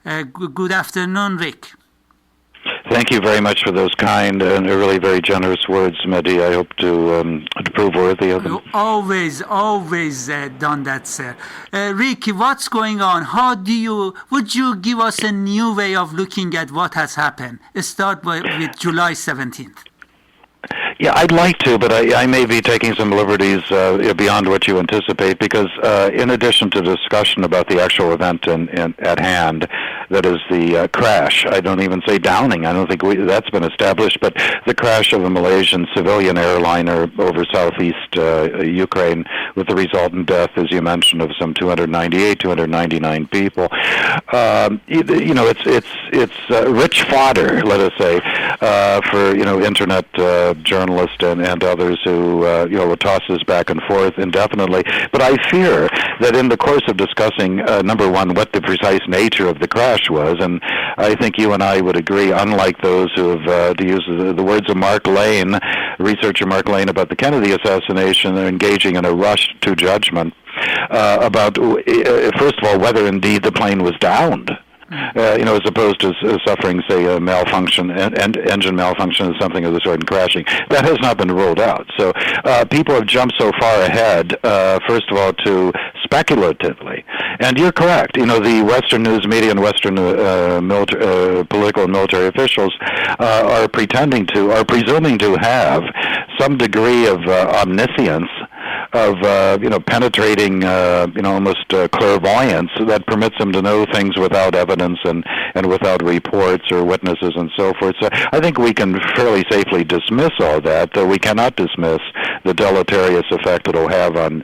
Good afternoon, Rick. Thank you very much for those kind and really very generous words, Mehdi. I hope to prove worthy of them. Always done that, sir. Rick, what's going on? Would you give us a new way of looking at what has happened? Start with July 17th. Yeah, I'd like to, but I may be taking some liberties beyond what you anticipate, because in addition to discussion about the actual event at hand, that is the crash, I don't even say downing, I don't think that's been established, but the crash of a Malaysian civilian airliner over southeast Ukraine with the resultant death, as you mentioned, of some 299 people. It's rich fodder, let us say, for internet journalists and others who will toss this back and forth indefinitely. But I fear that in the course of discussing, number one, what the precise nature of the crash was, and I think you and I would agree, unlike those who have, to use the words of Mark Lane, researcher Mark Lane, about the Kennedy assassination, they're engaging in a rush to judgment about, first of all, whether indeed the plane was downed. As opposed to suffering, say, a malfunction, engine malfunction or something of the sort and crashing. That has not been ruled out. So people have jumped so far ahead, first of all, to speculatively. And you're correct. The Western news media and Western political and military officials are presuming to have some degree of omniscience, of penetrating almost clairvoyance that permits them to know things without evidence and without reports or witnesses and so forth. So I think we can fairly safely dismiss all that, though we cannot dismiss the deleterious effect it will have on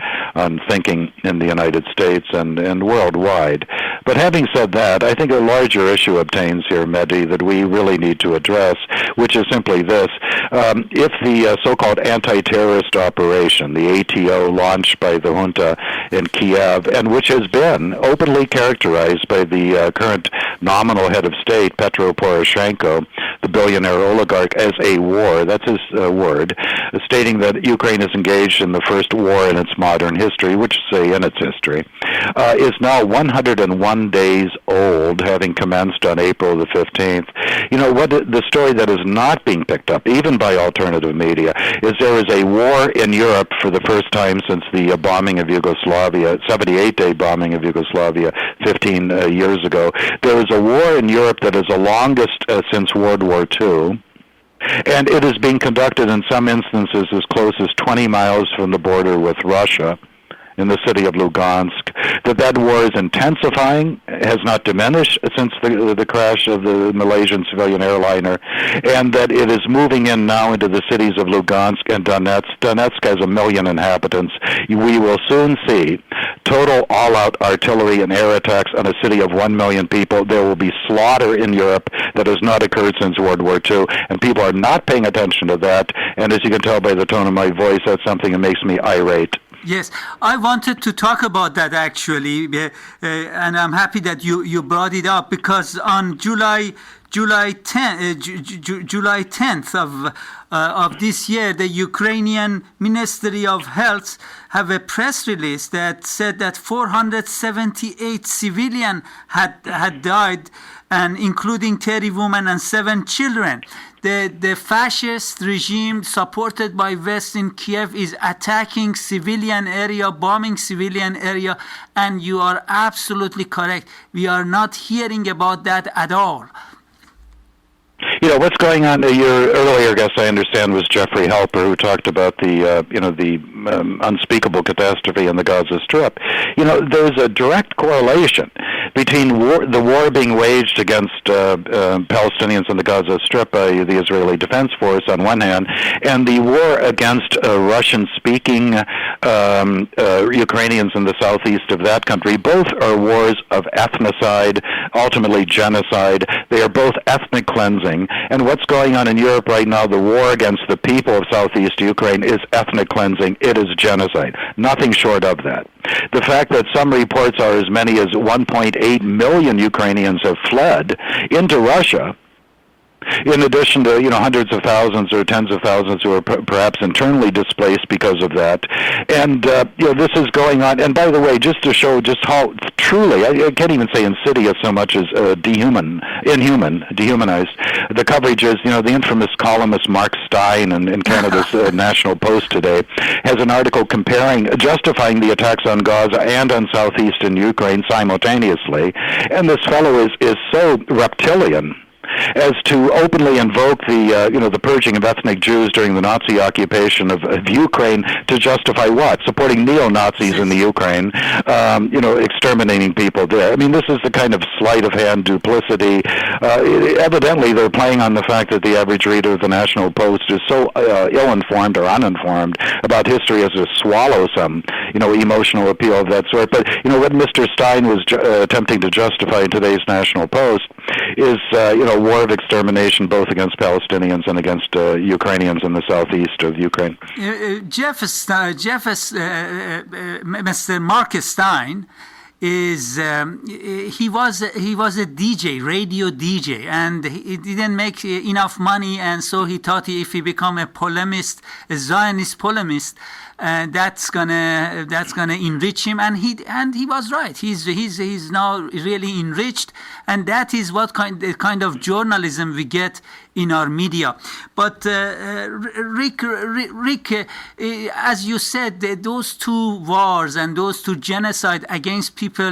thinking in the United States and worldwide. But having said that, I think a larger issue obtains here, Mehdi, that we really need to address, which is simply this. If the so-called anti-terrorist operation, the ATO, launched by the junta in Kiev, and which has been openly characterized by the current nominal head of state, Petro Poroshenko, the billionaire oligarch, as a war, that's his word, stating that Ukraine is engaged in the first war in its modern history, which say in its history, is now 101 days old, having commenced on April the 15th. The story that is not being picked up, even by alternative media, is there is a war in Europe for the first time since the bombing of Yugoslavia, 78-day bombing of Yugoslavia 15 years ago. There is a war in Europe that is the longest since World War II. And it is being conducted in some instances as close as 20 miles from the border with Russia, in the city of Lugansk. That war is intensifying, has not diminished since the crash of the Malaysian civilian airliner, and that it is moving in now into the cities of Lugansk and Donetsk. Donetsk has 1 million inhabitants. We will soon see total all-out artillery and air attacks on a city of 1 million people. There will be slaughter in Europe that has not occurred since World War II, and people are not paying attention to that, and as you can tell by the tone of my voice, that's something that makes me irate. Yes, I wanted to talk about that actually, and I'm happy that you brought it up, because on July 10th of this year, the Ukrainian Ministry of Health have a press release that said that 478 civilians had died, and including 30 women and 7 children. The fascist regime supported by West in Kiev is attacking civilian area, bombing civilian area, and you are absolutely correct. We are not hearing about that at all. What's going on? Your earlier guest, I understand, was Jeffrey Halper, who talked about the unspeakable catastrophe in the Gaza Strip. There's a direct correlation between the war being waged against Palestinians in the Gaza Strip by the Israeli Defense Force on one hand, and the war against Russian-speaking Ukrainians in the southeast of that country. Both are wars of ethnocide, ultimately genocide. They are both ethnic cleansing. And what's going on in Europe right now, the war against the people of southeast Ukraine, is ethnic cleansing. It is genocide. Nothing short of that. The fact that some reports are as many as 1.8 million Ukrainians have fled into Russia In addition to hundreds of thousands or tens of thousands who are perhaps internally displaced because of that, and this is going on. And by the way, just to show just how truly, I can't even say insidious so much as dehumanized. The coverage is, the infamous columnist Mark Stein in Canada's National Post today has an article justifying the attacks on Gaza and on southeastern Ukraine simultaneously, and this fellow is so reptilian as to openly invoke the purging of ethnic Jews during the Nazi occupation of Ukraine to justify what? Supporting neo-Nazis in the Ukraine, exterminating people there. I mean, this is the kind of sleight of hand duplicity. Evidently, they're playing on the fact that the average reader of the National Post is so ill-informed or uninformed about history as to swallow some, emotional appeal of that sort. But, what Mr. Stein was attempting to justify in today's National Post is, war of extermination both against Palestinians and against Ukrainians in the southeast of Ukraine. Mr. Mark Stein is he was a DJ, radio DJ, and he didn't make enough money, and so he thought if he become a polemist, a Zionist polemist, that's gonna enrich him, and he was right. He's now really enriched, and that is what kind of journalism we get in our media. But Rick, as you said, those two wars and those two genocide against people,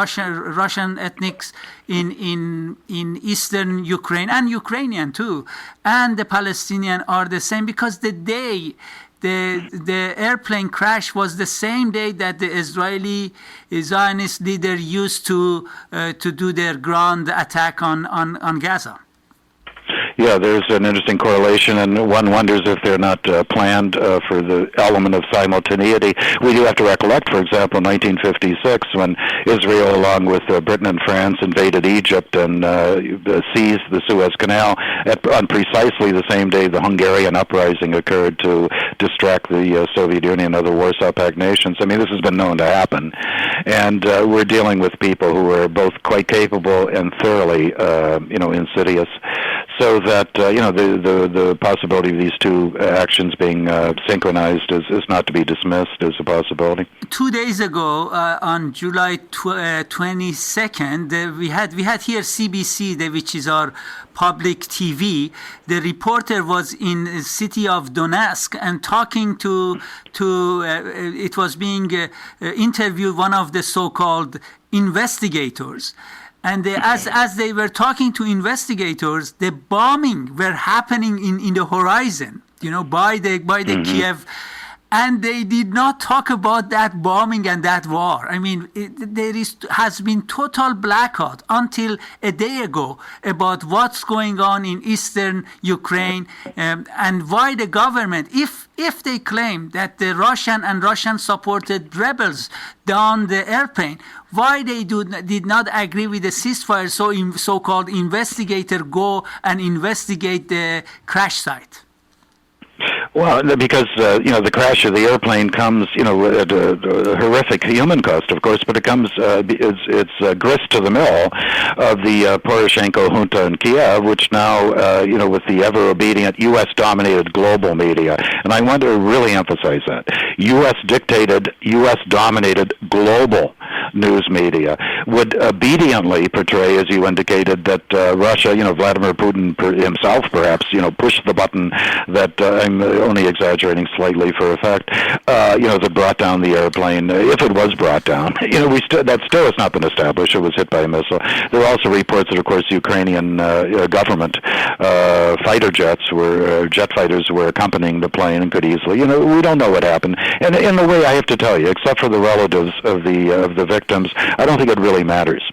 Russian ethnics in eastern Ukraine and Ukrainian too, and the Palestinian are the same, because the day the airplane crash was the same day that the Israeli Zionist leader used to do their ground attack on Gaza. Yeah, there's an interesting correlation, and one wonders if they're not planned for the element of simultaneity. We do have to recollect, for example, 1956, when Israel, along with Britain and France, invaded Egypt and seized the Suez Canal on precisely the same day the Hungarian uprising occurred to distract the Soviet Union and other Warsaw Pact nations. I mean, this has been known to happen, and we're dealing with people who are both quite capable and thoroughly, insidious. So that the possibility of these two actions being synchronized is not to be dismissed as a possibility. 2 days ago, on July 22nd, we had here CBC, which is our public TV. The reporter was in the city of Donetsk and talking to it was being interviewed one of the so-called investigators. And as they were talking to investigators, the bombing were happening in the horizon, by the Kiev, and they did not talk about that bombing and that war. I mean, has been total blackout until a day ago about what's going on in eastern Ukraine, and why the government, if they claim that the Russian-supported rebels downed the airplane, why they did not agree with the ceasefire, so-called investigator go and investigate the crash site? Well, because the crash of the airplane comes, at a horrific human cost, of course, but it comes it's grist to the mill of the Poroshenko junta in Kiev, which now, with the ever-obedient U.S.-dominated global media, and I want to really emphasize that, U.S.-dictated, U.S.-dominated global news media would obediently portray, as you indicated, that Russia, Vladimir Putin himself, perhaps, pushed the button that I'm only exaggerating slightly for effect, that brought down the airplane. If it was brought down, that still has not been established. It was hit by a missile. There are also reports that, of course, Ukrainian government fighter jet fighters were accompanying the plane and could easily. We don't know what happened. And in a way, I have to tell you, except for the relatives of the victims, I don't think it really matters.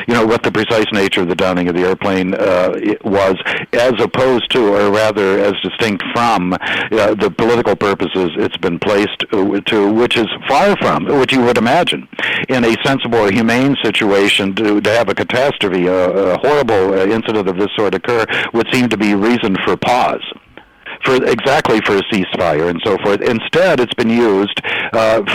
What the precise nature of the downing of the airplane was, as opposed to, or rather as distinct from, the political purposes it's been placed to, which is far from what you would imagine in a sensible or humane situation. To have a catastrophe, a horrible incident of this sort occur would seem to be reason for pause. For a ceasefire and so forth. Instead, it's been used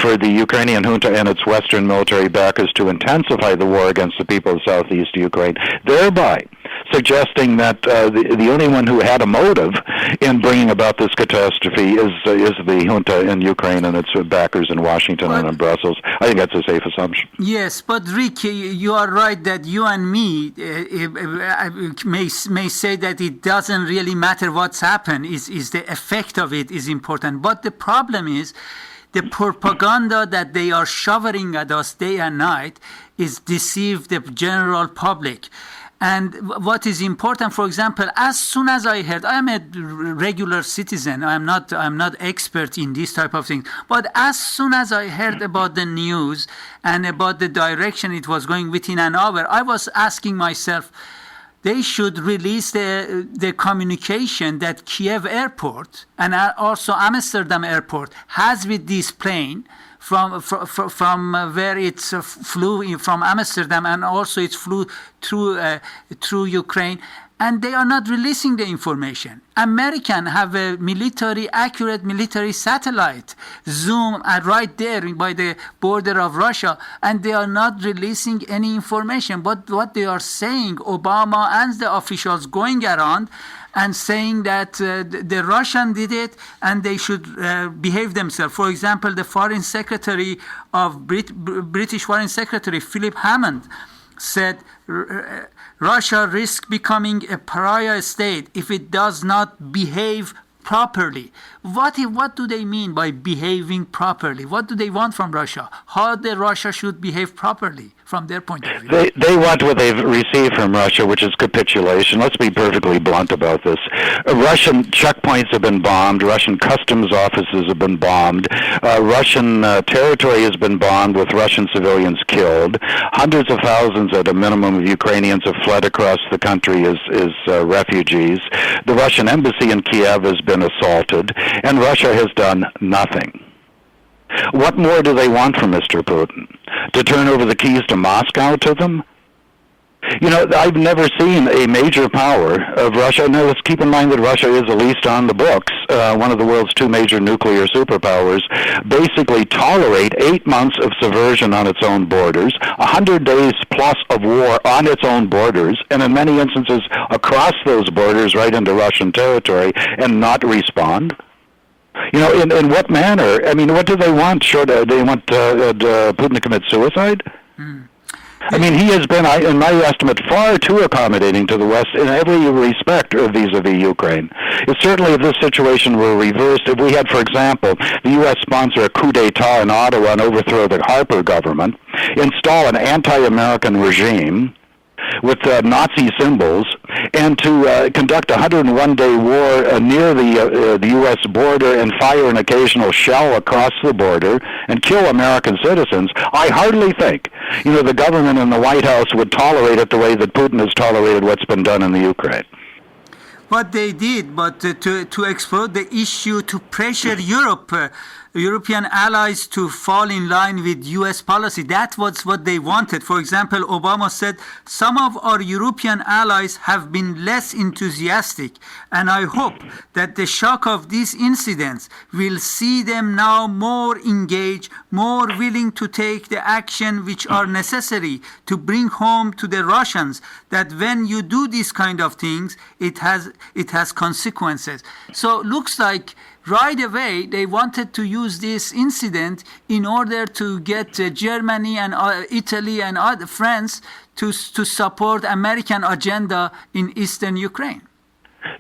for the Ukrainian junta and its Western military backers to intensify the war against the people of southeast Ukraine, thereby suggesting that the only one who had a motive in bringing about this catastrophe is the junta in Ukraine and its backers in Washington and in Brussels. I think that's a safe assumption. Yes, but Rick, you are right that you and me may say that it doesn't really matter what's happened. Is the effect of it is important. But the problem is the propaganda that they are showering at us day and night is deceive the general public. And what is important, for example, as soon as I heard, I'm a regular citizen, I'm not expert in this type of thing, but as soon as I heard about the news and about the direction it was going within an hour, I was asking myself, they should release the communication that Kiev airport and also Amsterdam airport has with this plane from where it flew from Amsterdam, and also it flew through Ukraine, and they are not releasing the information. American have a accurate military satellite zoom right there by the border of Russia, and they are not releasing any information. But what they are saying, Obama and the officials going around and saying that the Russian did it and they should behave themselves. For example, the Foreign Secretary of British Foreign Secretary Philip Hammond said Russia risks becoming a pariah state if it does not behave properly. What do they mean by behaving properly? What do they want from Russia? How Russia should behave properly from their point of view? They want what they've received from Russia, which is capitulation. Let's be perfectly blunt about this. Russian checkpoints have been bombed. Russian customs offices have been bombed. Russian territory has been bombed with Russian civilians killed. Hundreds of thousands at a minimum of Ukrainians have fled across the country as refugees. The Russian embassy in Kiev has been assaulted, and Russia has done nothing. What more do they want from Mr. Putin? To turn over the keys to Moscow to them? You know, I've never seen a major power of Russia. Now, let's keep in mind that Russia is, at least on the books, one of the world's two major nuclear superpowers, basically tolerate 8 months of subversion on its own borders, 100 days plus of war on its own borders, and in many instances across those borders right into Russian territory, and not respond. You know, in what manner? I mean, what do they want? Sure, they want Putin to commit suicide? I mean, he has been, in my estimate, far too accommodating to the West in every respect vis-a-vis Ukraine. Certainly, if this situation were reversed, if we had, for example, the U.S. sponsor a coup d'etat in Ottawa and overthrow the Harper government, install an anti-American regime with Nazi symbols, and to conduct a 101-day war near the U.S. border and fire an occasional shell across the border and kill American citizens, I hardly think, you know, the government and the White House would tolerate it the way that Putin has tolerated what's been done in the Ukraine. What they did, but to explore the issue, to pressure European allies to fall in line with U.S. policy. That was what they wanted. For example, Obama said, some of our European allies have been less enthusiastic, and I hope that the shock of these incidents will see them now more engaged, more willing to take the action which are necessary to bring home to the Russians that when you do these kind of things, it has consequences. So looks like right away, they wanted to use this incident in order to get Germany and Italy and France to support American agenda in eastern Ukraine.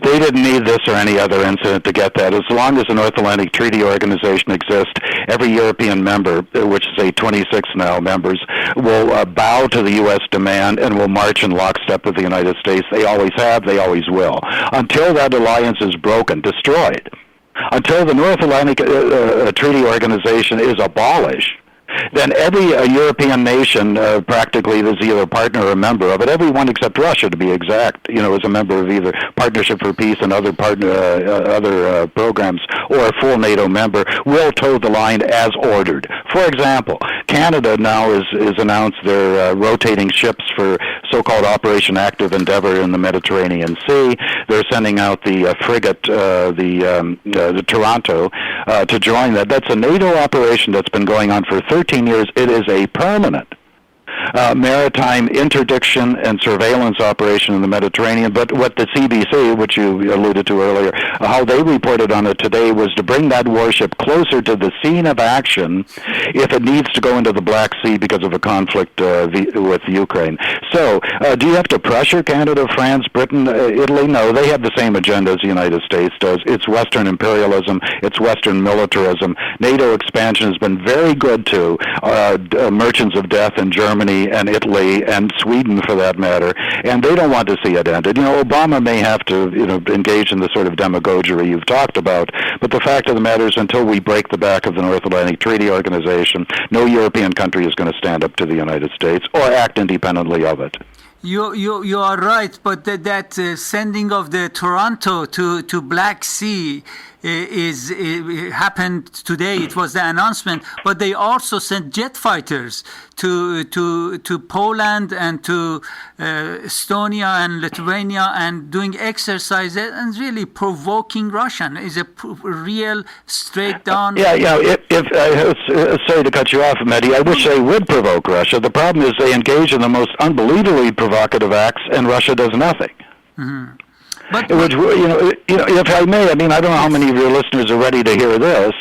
They didn't need this or any other incident to get that. As long as the North Atlantic Treaty Organization exists, every European member, which is 26 now members, will bow to the U.S. demand and will march in lockstep with the United States. They always have, they always will. Until that alliance is broken, destroyed, until the North Atlantic Treaty Organization is abolished, then every European nation practically is either a partner or a member of it. Everyone except Russia, to be exact, you know, is a member of either Partnership for Peace and other programs, or a full NATO member, will toe the line as ordered. For example, Canada now is announced their rotating ships for so-called Operation Active Endeavour in the Mediterranean Sea. They're sending out the frigate, the Toronto, to join that. That's a NATO operation that's been going on for 13 years. It is a permanent maritime interdiction and surveillance operation in the Mediterranean. But what the CBC, which you alluded to earlier, how they reported on it today was to bring that warship closer to the scene of action if it needs to go into the Black Sea because of a conflict with Ukraine. So, do you have to pressure Canada, France, Britain, Italy? No, they have the same agenda as the United States does. It's Western imperialism. It's Western militarism. NATO expansion has been very good to merchants of death in Germany and Italy and Sweden, for that matter, and they don't want to see it ended. Obama may have to, engage in the sort of demagoguery you've talked about, but the fact of the matter is, until we break the back of the North Atlantic Treaty Organization, no European country is going to stand up to the United States or act independently of it. You are right, but that sending of the Toronto to Black Sea happened today. It was the announcement, but they also sent jet fighters to Poland and to Estonia and Lithuania and doing exercises and really provoking Russian. Is a real straight down. Sorry to cut you off, Mehdi. I wish they would provoke Russia. The problem is they engage in the most unbelievably provocative acts, and Russia does nothing. Mm-hmm. But if I may, I don't know how many of your listeners are ready to hear this.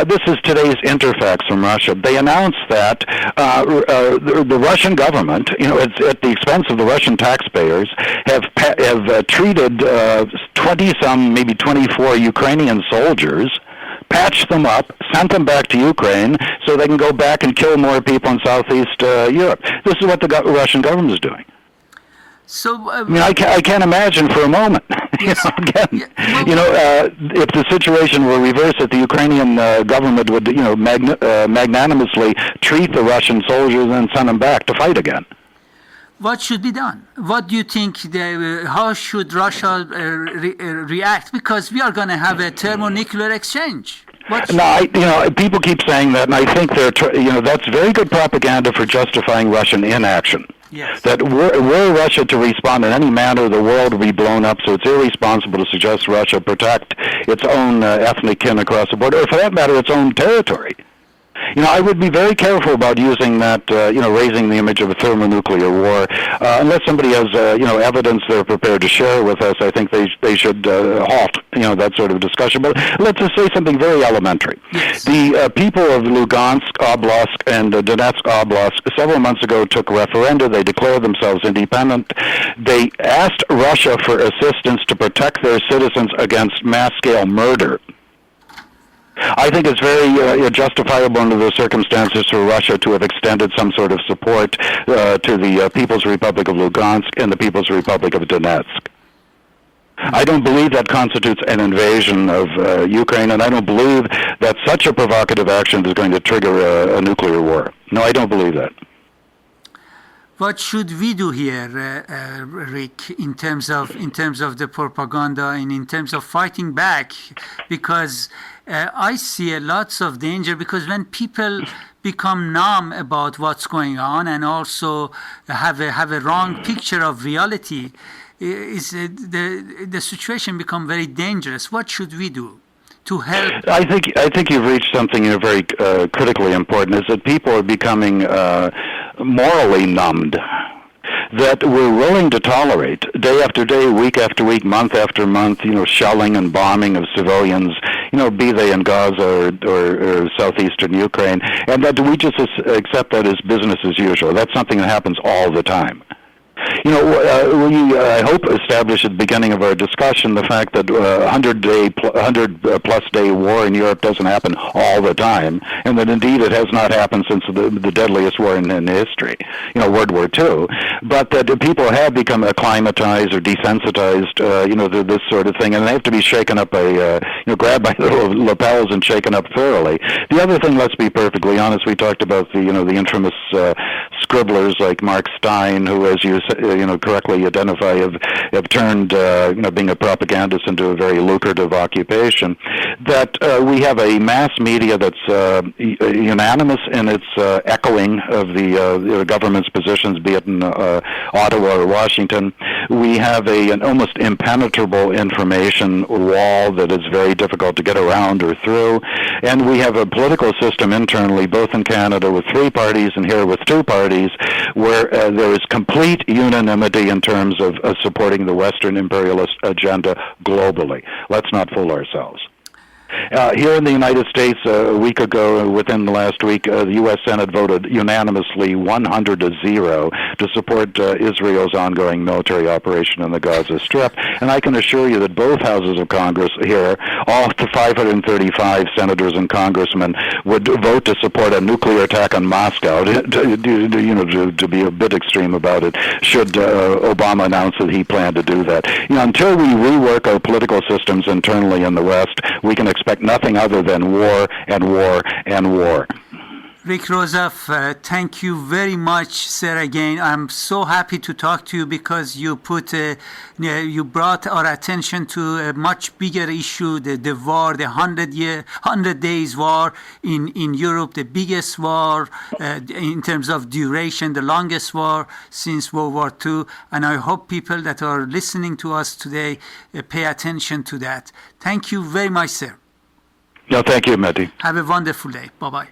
This is today's Interfax from Russia. They announced that the Russian government, at the expense of the Russian taxpayers, have treated 20-some, maybe 24 Ukrainian soldiers, patched them up, sent them back to Ukraine so they can go back and kill more people in Southeast Europe. This is what the Russian government is doing. So I can't imagine for a moment. Yes. If the situation were reversed, that the Ukrainian government would, magnanimously treat the Russian soldiers and send them back to fight again. What should be done? What do you think? How should Russia react? Because we are going to have a thermonuclear exchange. People keep saying that, and I think that's very good propaganda for justifying Russian inaction. Yes. That were Russia to respond in any manner, the world would be blown up, so it's irresponsible to suggest Russia protect its own ethnic kin across the border, or for that matter, its own territory. I would be very careful about using that, raising the image of a thermonuclear war. Unless somebody has, evidence they're prepared to share with us, I think they should halt, that sort of discussion. But let's just say something very elementary. Yes. The people of Lugansk Oblast and Donetsk Oblast several months ago took referenda. They declared themselves independent. They asked Russia for assistance to protect their citizens against mass-scale murder. I think it's very justifiable under the circumstances for Russia to have extended some sort of support to the People's Republic of Lugansk and the People's Republic of Donetsk. I don't believe that constitutes an invasion of Ukraine, and I don't believe that such a provocative action is going to trigger a nuclear war. No, I don't believe that. What should we do here, Rick, in terms of the propaganda and in terms of fighting back? Because I see lots of danger. Because when people become numb about what's going on and also have a wrong picture of reality, the situation become very dangerous. What should we do to help? I think you've reached something very critically important. Is that people are becoming morally numbed, that we're willing to tolerate day after day, week after week, month after month, shelling and bombing of civilians, be they in Gaza or southeastern Ukraine, and that we just accept that as business as usual. That's something that happens all the time. We, I hope, established at the beginning of our discussion the fact that 100-plus day war in Europe doesn't happen all the time, and that indeed it has not happened since the deadliest war in history, World War II, but that people have become acclimatized or desensitized, to this sort of thing, and they have to be shaken up grabbed by the lapels and shaken up thoroughly. The other thing, let's be perfectly honest, we talked about the infamous scribblers like Mark Stein, who, as you correctly identify, have turned being a propagandist into a very lucrative occupation. That we have a mass media that's unanimous in its echoing of the government's positions, be it in Ottawa or Washington. We have an almost impenetrable information wall that is very difficult to get around or through. And we have a political system internally, both in Canada with 3 parties and here with 2 parties, where there is complete unanimity in terms of supporting the Western imperialist agenda globally. Let's not fool ourselves. Here in the United States, a week ago, within the last week, the U.S. Senate voted unanimously 100-0 to support Israel's ongoing military operation in the Gaza Strip. And I can assure you that both houses of Congress here, all 535 senators and congressmen, would vote to support a nuclear attack on Moscow, to be a bit extreme about it, should Obama announce that he planned to do that. Until we rework our political systems internally in the West, we can expect nothing other than war and war and war. Rick Rozoff, thank you very much, sir. Again, I'm so happy to talk to you because you brought our attention to a much bigger issue, the war, the 100 days war in Europe, the biggest war in terms of duration, the longest war since World War II. And I hope people that are listening to us today pay attention to that. Thank you very much, sir. No, thank you, Mehdi. Have a wonderful day. Bye-bye.